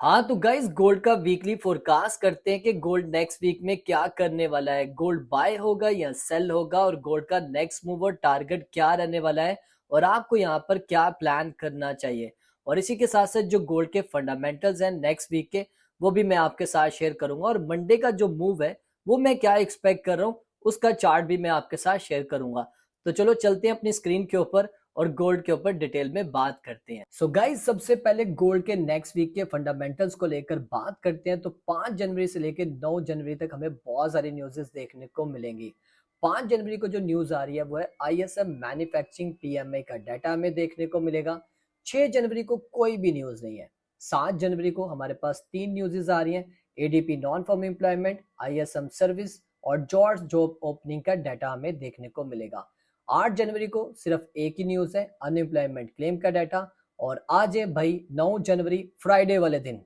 हाँ तो guys gold का वीकली फोरकास्ट करते हैं कि गोल्ड नेक्स्ट वीक में क्या करने वाला है। गोल्ड बाय होगा या सेल होगा और गोल्ड का नेक्स्ट मूव और टारगेट क्या रहने वाला है और आपको यहाँ पर क्या प्लान करना चाहिए। और इसी के साथ साथ जो गोल्ड के फंडामेंटल्स हैं नेक्स्ट वीक के वो भी मैं आपके साथ शेयर करूंगा और मंडे का जो मूव है वो मैं क्या एक्सपेक्ट कर रहा हूँ उसका चार्ट भी मैं आपके साथ शेयर करूंगा। तो चलो चलते हैं अपनी स्क्रीन के ऊपर और गोल्ड के ऊपर डिटेल में बात करते हैं। सो गाइस सबसे पहले गोल्ड के नेक्स्ट वीक के फंडामेंटल्स को लेकर बात करते हैं। तो 5 जनवरी से लेकर 9 जनवरी तक हमें बहुत सारी न्यूज़ेस देखने को मिलेंगी। 5 जनवरी को जो न्यूज़ आ रही है वो है आईएसएम मैन्युफैक्चरिंग पीएमआई का डाटा हमें देखने को मिलेगा। 6 जनवरी को कोई भी न्यूज़ नहीं है। 7 जनवरी को हमारे पास 3 न्यूज़ेस आ रही हैं। ADP non farm employment, ISM service और जॉर्ज जॉब ओपनिंग का डाटा हमें देखने को मिलेगा। 8 जनवरी को सिर्फ एक ही न्यूज़ है, अनएम्प्लॉयमेंट क्लेम का डाटा। और आज है भाई 9 जनवरी फ्राइडे वाले दिन,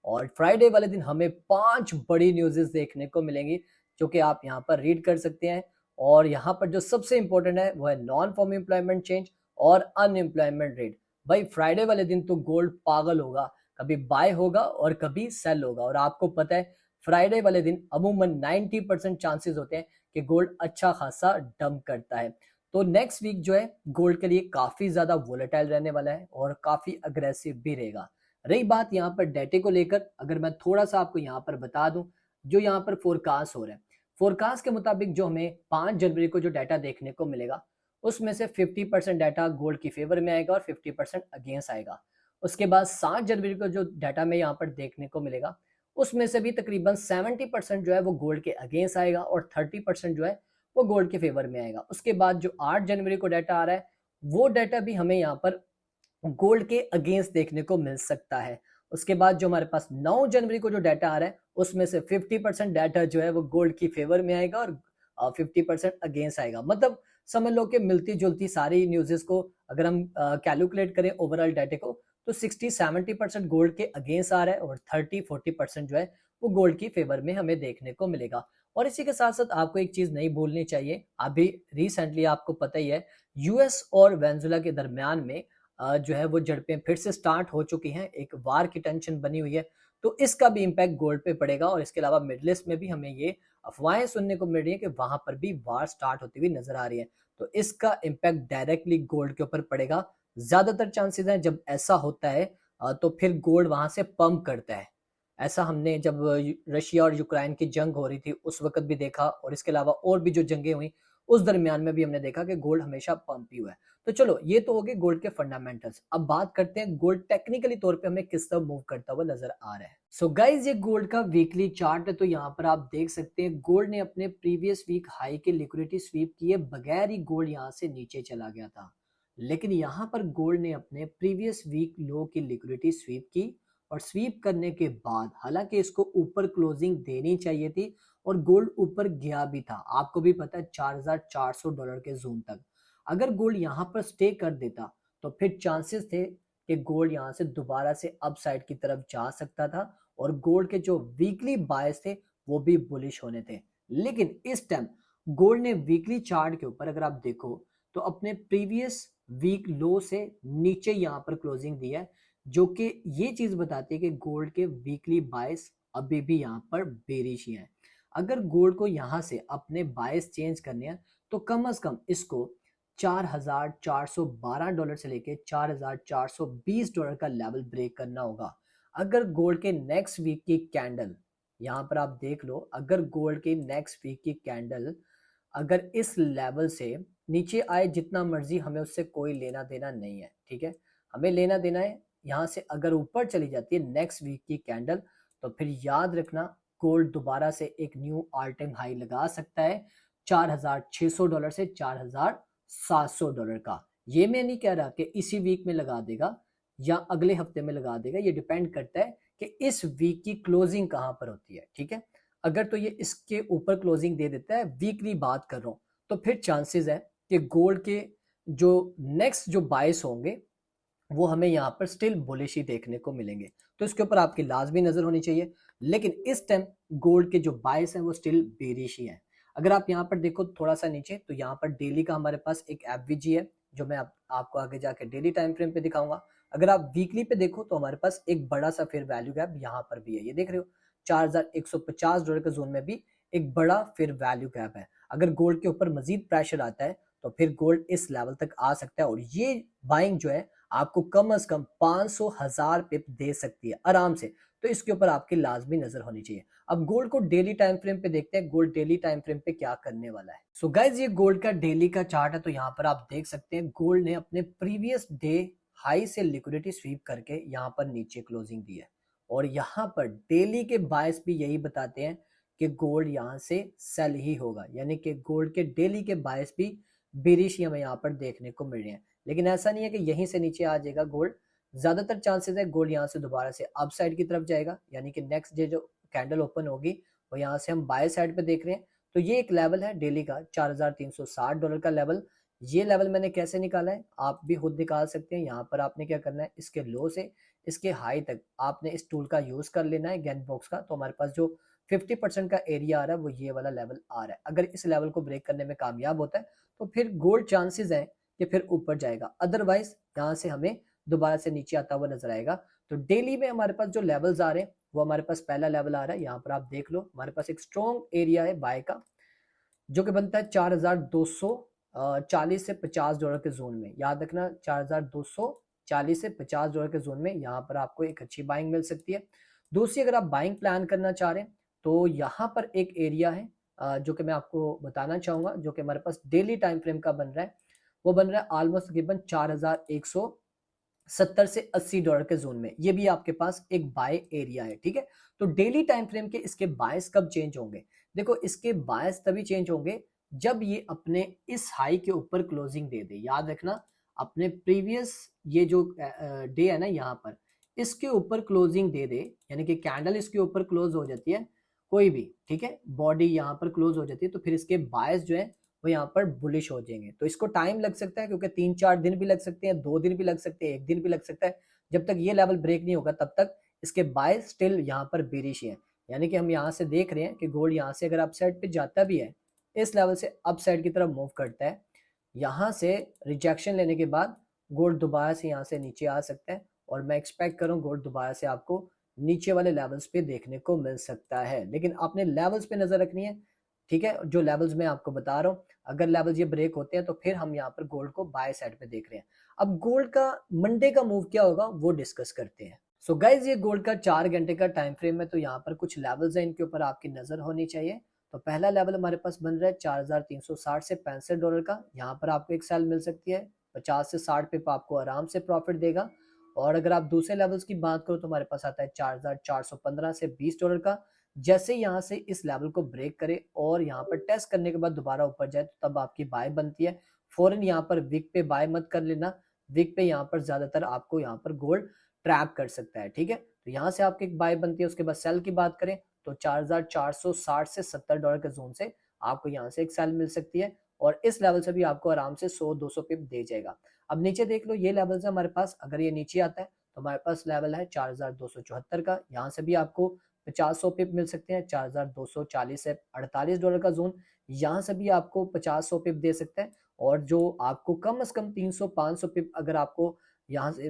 और फ्राइडे वाले दिन हमें 5 बड़ी न्यूज़ेस देखने को मिलेंगी जो कि आप यहाँ पर रीड कर सकते हैं। और यहाँ पर जो सबसे इंपॉर्टेंट है वो है नॉन फॉर्म एम्प्लॉयमेंट चेंज और अनएम्प्लॉयमेंट रेट। भाई फ्राइडे वाले दिन तो गोल्ड पागल होगा, कभी बाय होगा और कभी सेल होगा। और आपको पता है फ्राइडे वाले दिन अमूमन 90% चांसेस होते हैं कि गोल्ड अच्छा खासा डंप करता है। तो नेक्स्ट वीक जो है गोल्ड के लिए काफी ज्यादा वोलेटाइल रहने वाला है और काफी अग्रेसिव भी रहेगा। रही बात यहाँ पर डेटे को लेकर, अगर मैं थोड़ा सा आपको यहाँ पर बता दूं जो यहाँ पर फोरकास्ट हो रहा है, फोरकास्ट के मुताबिक जो हमें 5 जनवरी को जो डाटा देखने को मिलेगा उसमें से 50% डाटा गोल्ड की फेवर में आएगा और 50% अगेंस्ट आएगा। उसके बाद 7 जनवरी को जो डाटा में यहाँ पर देखने को मिलेगा उसमें से भी तकरीबन 70% जो है वो गोल्ड के अगेंस्ट आएगा और 30% जो है वो गोल्ड के फेवर में आएगा। उसके बाद जो 8 जनवरी को डाटा आ रहा है वो डाटा भी हमें यहाँ पर गोल्ड के अगेंस्ट देखने को मिल सकता है। उसके बाद जो हमारे पास 9 जनवरी को जो डाटा आ रहा है उसमें से 50% डाटा जो है वो गोल्ड की फेवर में आएगा और 50% अगेंस्ट आएगा। मतलब समझ लो कि मिलती जुलती सारी न्यूज़ेस को अगर हम कैलकुलेट करें ओवरऑल डाटे को तो 60-70% गोल्ड के अगेंस्ट आ रहा है और 30-40% जो है वो गोल्ड की फेवर में हमें देखने को मिलेगा। और इसी के साथ साथ आपको एक चीज नहीं भूलनी चाहिए, अभी रिसेंटली आपको पता ही है यूएस और वेनेजुएला के दरमियान में जो है वो झड़पें फिर से स्टार्ट हो चुकी हैं, एक वार की टेंशन बनी हुई है। तो इसका भी इम्पैक्ट गोल्ड पे पड़ेगा और इसके अलावा मिडल ईस्ट में भी हमें ये अफवाहें सुनने को मिल रही है कि वहां पर भी वार स्टार्ट होती हुई नजर आ रही है। तो इसका इम्पैक्ट डायरेक्टली गोल्ड के ऊपर पड़ेगा। ज्यादातर चांसेस हैं जब ऐसा होता है तो फिर गोल्ड वहां से पंप करता है। ऐसा हमने जब रशिया और यूक्रेन की जंग हो रही थी उस वक्त भी देखा, और इसके अलावा और भी जो जंगें हुई उस दरमियान में भी हमने देखा कि गोल्ड हमेशा पंप ही हुआ है। तो चलो ये तो हो गए गोल्ड के फंडामेंटल्स। अब बात करते हैं गोल्ड टेक्निकली तौर पे हमें किस तरह मूव करता हुआ नजर आ रहा है। सो गाइज ये गोल्ड का वीकली चार्ट है। तो यहाँ पर आप देख सकते हैं गोल्ड ने अपने प्रीवियस वीक हाई के लिक्विडिटी स्वीप किए बगैर ही गोल्ड यहाँ से नीचे चला गया था। लेकिन यहाँ पर गोल्ड ने अपने प्रीवियस वीक लो की लिक्विडिटी स्वीप की और स्वीप करने के बाद हालांकि इसको ऊपर क्लोजिंग देनी चाहिए थी और गोल्ड ऊपर गया भी था, आपको भी पता है $4,400 के जोन तक। अगर गोल्ड यहाँ पर स्टे कर देता तो फिर चांसेस थे कि गोल्ड यहाँ से दोबारा से अपसाइड की तरफ जा सकता था और गोल्ड के जो वीकली बायस थे वो भी बुलिश होने थे। लेकिन इस टाइम गोल्ड ने वीकली चार्ट के ऊपर अगर आप देखो तो अपने प्रीवियस वीक लो से नीचे यहाँ पर क्लोजिंग दिया है, जो कि ये चीज बताती है कि गोल्ड के वीकली बायस अभी भी यहाँ पर बेरिश ही है। अगर गोल्ड को यहाँ से अपने बायस चेंज करने हैं तो कम से कम इसको $4,412 से लेके $4,420 का लेवल ब्रेक करना होगा। अगर गोल्ड के नेक्स्ट वीक की कैंडल यहाँ पर आप देख लो, अगर गोल्ड के नेक्स्ट वीक की कैंडल अगर इस लेवल से नीचे आए जितना मर्जी, हमें उससे कोई लेना देना नहीं है, ठीक है। हमें लेना देना है यहाँ से अगर ऊपर चली जाती है नेक्स्ट वीक की कैंडल तो फिर याद रखना गोल्ड दोबारा से एक न्यू ऑल टाइम हाई लगा सकता है $4,600 से $4,700 का। ये मैं नहीं कह रहा कि इसी वीक में लगा देगा या अगले हफ्ते में लगा देगा, ये डिपेंड करता है कि इस वीक की क्लोजिंग कहाँ पर होती है, ठीक है। अगर तो ये इसके ऊपर क्लोजिंग दे देता है, वीकली बात कर रहा हूँ, तो फिर चांसेस है कि गोल्ड के जो नेक्स्ट जो बायस होंगे वो हमें यहाँ पर स्टिल बुलिश ही देखने को मिलेंगे। तो इसके ऊपर आपकी लाजमी नजर होनी चाहिए। लेकिन इस टाइम गोल्ड के जो बायस हैं वो स्टिल बेरिश ही हैं। अगर आप यहाँ पर देखो थोड़ा सा नीचे तो यहाँ पर डेली का हमारे पास एक एफवीजी है जो मैं आपको आगे जाके डेली टाइम फ्रेम पे दिखाऊंगा। अगर आप वीकली पे देखो तो हमारे पास एक बड़ा सा फेयर वैल्यू गैप यहाँ पर भी है, ये देख रहे हो 4150 डॉलर के जोन में भी एक बड़ा फेयर वैल्यू गैप है। अगर गोल्ड के ऊपर मजीद प्रेशर आता है तो फिर गोल्ड इस लेवल तक आ सकता है और ये बाइंग जो है आपको कम से कम 500,000 पिप दे सकती है आराम से। तो इसके ऊपर आपकी लाजमी नजर होनी चाहिए। अब गोल्ड को डेली टाइम फ्रेम पे देखते हैं, गोल्ड डेली टाइम फ्रेम पे क्या करने वाला है। सो गाइज ये गोल्ड का डेली का चार्ट है, तो यहाँ पर आप देख सकते हैं गोल्ड ने अपने प्रीवियस डे हाई से लिक्विडिटी स्वीप करके यहाँ पर नीचे क्लोजिंग दी है और यहाँ पर डेली के बायस भी यही बताते हैं कि गोल्ड यहाँ से सेल ही होगा, यानी कि गोल्ड के डेली के बायस भी बेरिश हमें यहाँ पर देखने को मिल रहे हैं। लेकिन ऐसा नहीं है कि यहीं से नीचे आ जाएगा गोल्ड, ज्यादातर चांसेस है गोल्ड यहाँ से दोबारा से अप साइड की तरफ जाएगा, यानी कि नेक्स्ट डे जो कैंडल ओपन होगी वो यहाँ से हम बाय साइड पे देख रहे हैं। तो ये एक लेवल है डेली का 4360 डॉलर का लेवल। ये लेवल मैंने कैसे निकाला है आप भी खुद निकाल सकते हैं। यहाँ पर आपने क्या करना है, इसके लो से इसके हाई तक आपने इस टूल का यूज कर लेना है गैन बॉक्स का। तो हमारे पास जो 50% का एरिया आ रहा है वो ये वाला लेवल आ रहा है। अगर इस लेवल को ब्रेक करने में कामयाब होता है तो फिर गोल्ड चांसेस है कि फिर ऊपर जाएगा, अदरवाइज यहाँ से हमें दोबारा से नीचे आता हुआ नजर आएगा। तो डेली में हमारे पास जो लेवल्स आ रहे हैं वो हमारे पास पहला लेवल आ रहा है, यहाँ पर आप देख लो हमारे पास एक स्ट्रॉन्ग एरिया है बाय का जो कि बनता है 4240 से 50 डॉलर के जोन में। याद रखना 4240 से 50 डॉलर के जोन में यहाँ पर आपको एक अच्छी बाइंग मिल सकती है। दूसरी अगर आप बाइंग प्लान करना चाह रहे हैं तो यहाँ पर एक एरिया है जो कि मैं आपको बताना चाहूंगा, जो कि हमारे पास डेली टाइम फ्रेम का बन रहा है। वो बन रहा है ऑलमोस्ट तकरीबन 4170 से 80 डॉलर के जोन में। ये भी आपके पास एक बाय एरिया है, ठीक है। तो डेली टाइम फ्रेम के इसके बायस कब चेंज होंगे, देखो इसके बायस तभी चेंज होंगे जब ये अपने इस हाई के ऊपर क्लोजिंग दे दे। याद रखना अपने प्रीवियस ये जो डे है ना यहाँ पर इसके ऊपर क्लोजिंग दे दे, यानी कि कैंडल इसके ऊपर क्लोज हो जाती है कोई भी, ठीक है, बॉडी यहाँ पर क्लोज हो जाती है तो फिर इसके बायस जो है वो यहाँ पर बुलिश हो जाएंगे। तो इसको टाइम लग सकता है क्योंकि 3-4 दिन भी लग सकते हैं, 2 दिन भी लग सकते हैं, 1 दिन भी लग सकता है। जब तक ये लेवल ब्रेक नहीं होगा तब तक इसके बाय स्टिल यहाँ पर बेरिश है। यानी कि हम यहाँ से देख रहे हैं कि गोल्ड यहाँ से अगर अपसाइड पे जाता भी है इस लेवल से अपसाइड की तरफ मूव करता है, यहाँ से रिजेक्शन लेने के बाद गोल्ड दोबारा से यहाँ से नीचे आ सकता है और मैं एक्सपेक्ट करूँ गोल्ड दोबारा से आपको नीचे वाले लेवल्स पे देखने को मिल सकता है। लेकिन आपने लेवल्स पे नजर रखनी है, ठीक है, जो लेवल्स मैं आपको बता रहा हूँ। अगर लेवल्स ये ब्रेक होते हैं तो फिर हम यहाँ पर गोल्ड को बाय साइड पे देख रहे हैं। अब गोल्ड का मंडे का मूव क्या होगा वो डिस्कस करते हैं। सो गाइज ये गोल्ड का 4 घंटे का टाइम फ्रेम है, तो यहाँ पर कुछ लेवल्स है इनके ऊपर आपकी नजर होनी चाहिए। तो पहला लेवल हमारे पास बन रहा है 4360 से 65 डॉलर का। यहाँ पर आपको एक सेल मिल सकती है, 50 से 60 पिप आपको आराम से प्रॉफिट देगा। और अगर आप दूसरे लेवल्स की बात करो तो हमारे पास आता है 4415 से 20 डॉलर का। जैसे यहाँ से इस लेवल को ब्रेक करे और यहाँ पर टेस्ट करने के बाद दोबारा ऊपर जाए तो तब आपकी बाय बनती है। फौरन यहाँ पर विक पे बाय मत कर लेना, विक पे यहाँ पर ज्यादातर आपको यहाँ पर गोल्ड ट्रैप कर सकता है, ठीक है। तो यहाँ से आपकी एक बाय बनती है। उसके बाद सेल की बात करें तो 4460 से 70 डॉलर के जोन से आपको यहाँ से एक सेल मिल सकती है और इस लेवल से भी आपको आराम से 100-200 पिप दे जाएगा। अब नीचे देख लो ये लेवल है हमारे पास, अगर ये नीचे आता है तो हमारे पास लेवल है 4274 का। यहाँ से भी आपको 50-100 पिप मिल सकते हैं। 4240 से 48 डॉलर का जोन, यहाँ से भी आपको 50-100 पिप दे सकता है। और जो आपको कम से कम 300-500 पिप अगर आपको यहाँ से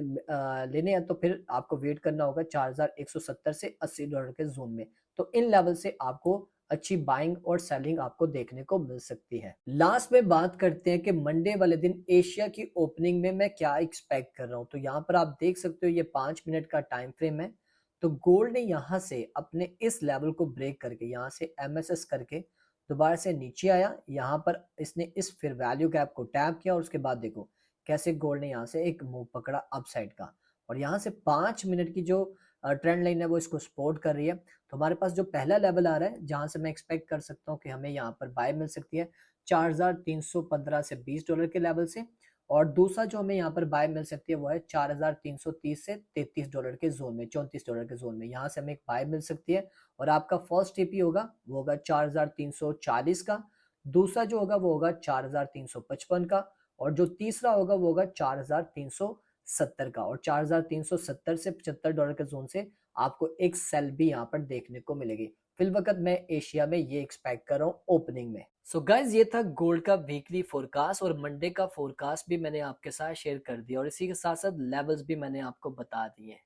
लेने हैं तो फिर आपको वेट करना होगा 4170 से 80 डॉलर के जोन में। तो इन लेवल से आपको अच्छी बाइंग और सेलिंग आपको देखने को मिल सकती है। लास्ट में बात करते हैं कि मंडे वाले दिन एशिया की ओपनिंग में मैं क्या एक्सपेक्ट कर रहा हूं। तो यहाँ पर आप देख सकते हो ये 5 मिनट का टाइम फ्रेम है। तो गोल्ड ने यहाँ से अपने इस लेवल को ब्रेक करके यहाँ से एमएसएस करके दोबारा से नीचे आया, यहाँ पर इसने इस फिर वैल्यू गैप को टैप किया और उसके बाद देखो कैसे गोल्ड ने यहाँ से एक मूव पकड़ा अपसाइड का और यहाँ से 5 मिनट की जो ट्रेंड लाइन है वो इसको सपोर्ट कर रही है। तो हमारे पास जो पहला लेवल आ रहा है जहां से मैं एक्सपेक्ट कर सकता हूँ कि हमें यहाँ पर बाय मिल सकती है 4315 से 20 डॉलर के लेवल से। और दूसरा जो हमें यहाँ पर बाय मिल सकती है वो है 4330 से 33 डॉलर के जोन में, 34 डॉलर के जोन में, यहाँ से हमें एक बाय मिल सकती है। और आपका फर्स्ट टीपी होगा वो होगा 4340 का, दूसरा जो होगा वो होगा 4355 का और जो तीसरा होगा वो होगा 4370 का। और 4370 से 75 डॉलर के जोन से आपको एक सेल भी यहाँ पर देखने को मिलेगी। फिलवकत मैं एशिया में ये एक्सपेक्ट कर रहा हूँ ओपनिंग में। सो गाइज ये था गोल्ड का वीकली फोरकास्ट, और मंडे का फोरकास्ट भी मैंने आपके साथ शेयर कर दिया और इसी के साथ साथ लेवल्स भी मैंने आपको बता दिए।